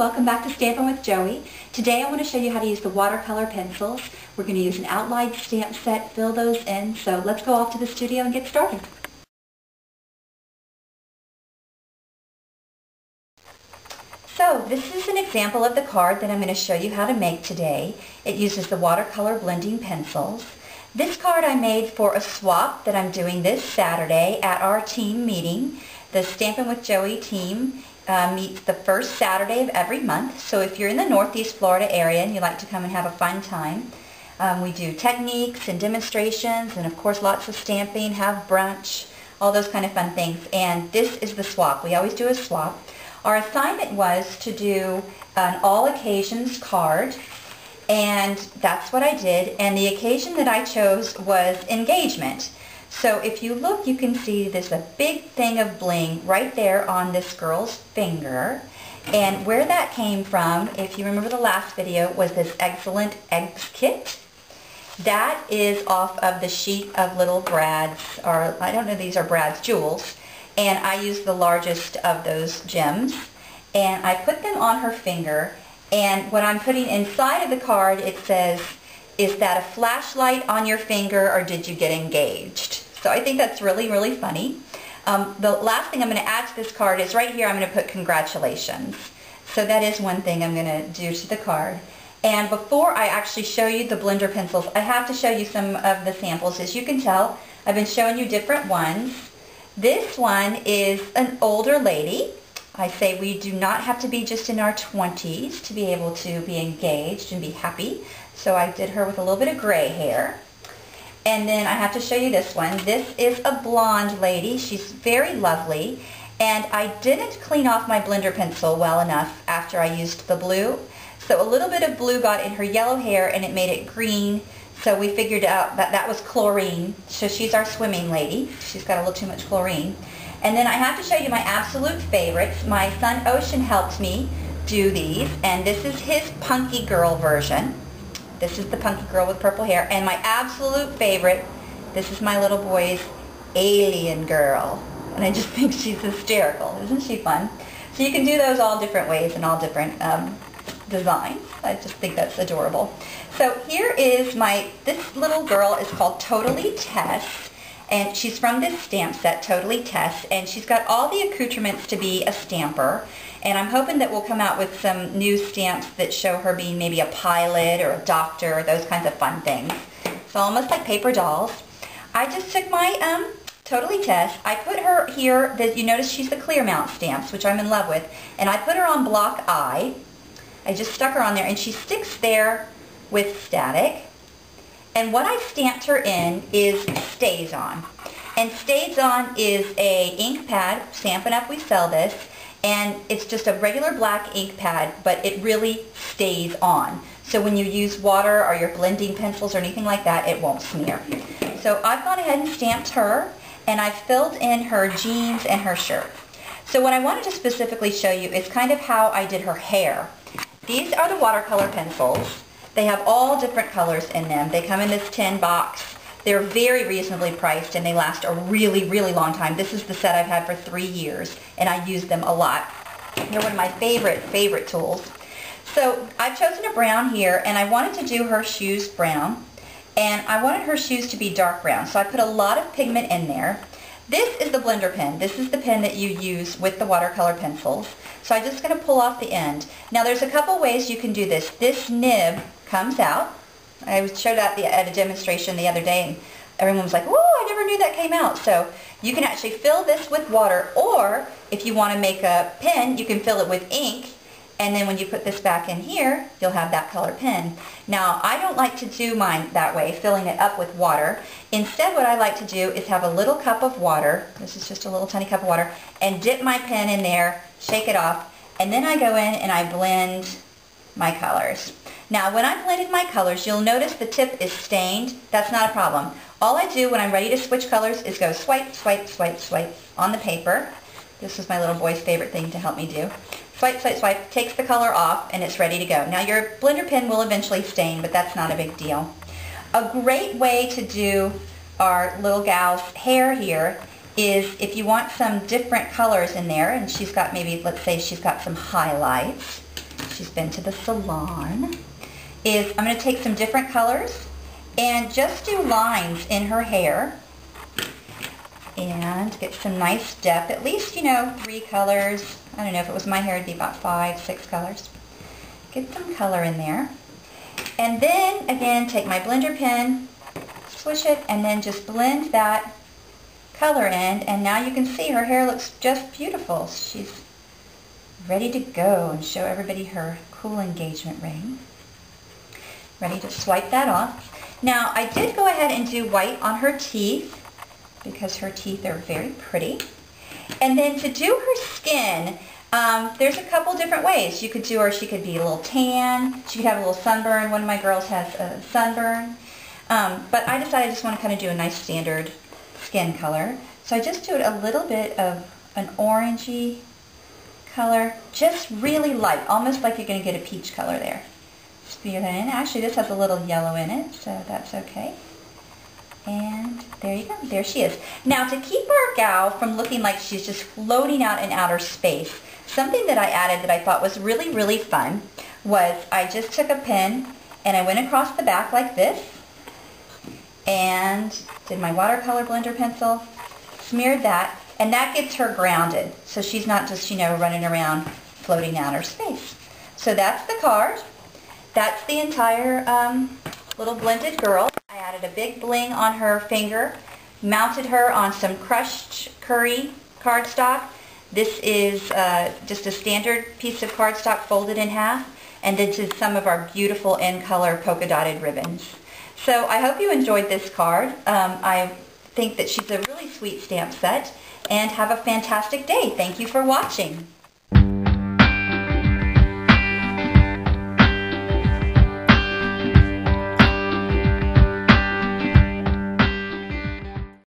welcome back to Stampin' with Joey. Today I want to show you how to use the watercolor pencils. We're going to use an outline stamp set, fill those in, so let's go off to the studio and get started. So this is an example of the card that I'm going to show you how to make today. It uses the watercolor blending pencils. This card I made for a swap that I'm doing this Saturday at our team meeting. The Stampin' with Joey team meets the first Saturday of every month. So if you're in the Northeast Florida area and you like to come and have a fun time, we do techniques and demonstrations and of course lots of stamping, have brunch, all those kind of fun things. And this is the swap. We always do a swap. Our assignment was to do an all occasions card, and that's what I did. And the occasion that I chose was engagement. So if you look, you can see there's a big thing of bling right there on this girl's finger. And where that came from, if you remember the last video, was this Excellent Eggs kit. That is off of the sheet of little Brad's, or I don't know, these are Brad's jewels. And I used the largest of those gems. And I put them on her finger. And what I'm putting inside of the card, it says, "Is that a flashlight on your finger or did you get engaged?" So I think that's really, really funny. The last thing I'm going to add to this card is right here I'm going to put congratulations. So that is one thing I'm going to do to the card. And before I actually show you the blender pencils, I have to show you some of the samples. As you can tell, I've been showing you different ones. This one is an older lady. I say we do not have to be just in our 20s to be able to be engaged and be happy. So I did her with a little bit of gray hair. And then I have to show you this one. This is a blonde lady. She's very lovely. And I didn't clean off my blender pencil well enough after I used the blue. So a little bit of blue got in her yellow hair and it made it green. So we figured out that that was chlorine. So she's our swimming lady. She's got a little too much chlorine. And then I have to show you my absolute favorites. My son Ocean helped me do these. And this is his Punky Girl version. This is the Punky Girl with purple hair. And my absolute favorite, this is my little boy's Alien Girl. And I just think she's hysterical. Isn't she fun? So you can do those all different ways and all different designs. I just think that's adorable. So here is this little girl is called Totally Tess. And she's from this stamp set, Totally Tess. And she's got all the accoutrements to be a stamper. And I'm hoping that we'll come out with some new stamps that show her being maybe a pilot or a doctor or those kinds of fun things. So almost like paper dolls. I just took my Totally Tess. I put her here, you notice she's the clear mount stamps, which I'm in love with. And I put her on block I. I just stuck her on there and she sticks there with static. And what I stamped her in is Stays On. And Stays On is a ink pad, Stampin' Up! We sell this. And it's just a regular black ink pad, but it really stays on. So when you use water or your blending pencils or anything like that, it won't smear. So I've gone ahead and stamped her, and I've filled in her jeans and her shirt. So what I wanted to specifically show you is kind of how I did her hair. These are the watercolor pencils. They have all different colors in them. They come in this tin box. They're very reasonably priced and they last a really, really long time. This is the set I've had for 3 years and I use them a lot. They're one of my favorite tools. So I've chosen a brown here and I wanted to do her shoes brown and I wanted her shoes to be dark brown. So I put a lot of pigment in there. This is the blender pen. This is the pen that you use with the watercolor pencils. So I'm just going to pull off the end. Now there's a couple ways you can do this. This nib comes out. I showed that at a demonstration the other day and everyone was like, "Whoa, I never knew that came out." So you can actually fill this with water, or if you want to make a pen, you can fill it with ink, and then when you put this back in here, you'll have that color pen. Now, I don't like to do mine that way, filling it up with water. Instead, what I like to do is have a little cup of water, this is just a little tiny cup of water, and dip my pen in there, shake it off, and then I go in and I blend my colors. Now, when I blended my colors, you'll notice the tip is stained. That's not a problem. All I do when I'm ready to switch colors is go swipe, swipe, swipe, swipe on the paper. This is my little boy's favorite thing to help me do. Swipe, swipe, swipe, takes the color off, and it's ready to go. Now, your blender pen will eventually stain, but that's not a big deal. A great way to do our little gal's hair here is if you want some different colors in there, and she's got maybe, let's say she's got some highlights. she's been to the salon, is I'm going to take some different colors and just do lines in her hair and get some nice depth, at least, 3 colors. I don't know, if it was my hair, it'd be about 5, 6 colors. Get some color in there. And then, again, take my blender pen, swish it, and then just blend that color in. And now you can see her hair looks just beautiful. She's ready to go and show everybody her cool engagement ring. Ready to swipe that off. Now, I did go ahead and do white on her teeth because her teeth are very pretty. And then to do her skin, there's a couple different ways. You could do her, she could be a little tan, she could have a little sunburn. One of my girls has a sunburn. But I decided I just want to kind of do a nice standard skin color. So I just do it a little bit of an orangey color, just really light, almost like you're going to get a peach color there. Spear that in. Actually, this has a little yellow in it, so that's okay. And there you go. There she is. Now, to keep our gal from looking like she's just floating out in outer space, something that I added that I thought was really, really fun was I just took a pen and I went across the back like this and did my watercolor blender pencil, smeared that, and that gets her grounded so she's not just, running around floating outer space. So that's the card. That's the entire little blended girl. I added a big bling on her finger, mounted her on some crushed curry cardstock. This is just a standard piece of cardstock folded in half, and this is some of our beautiful in-color polka dotted ribbons. So I hope you enjoyed this card. I think that she's a really sweet stamp set, and have a fantastic day. Thank you for watching.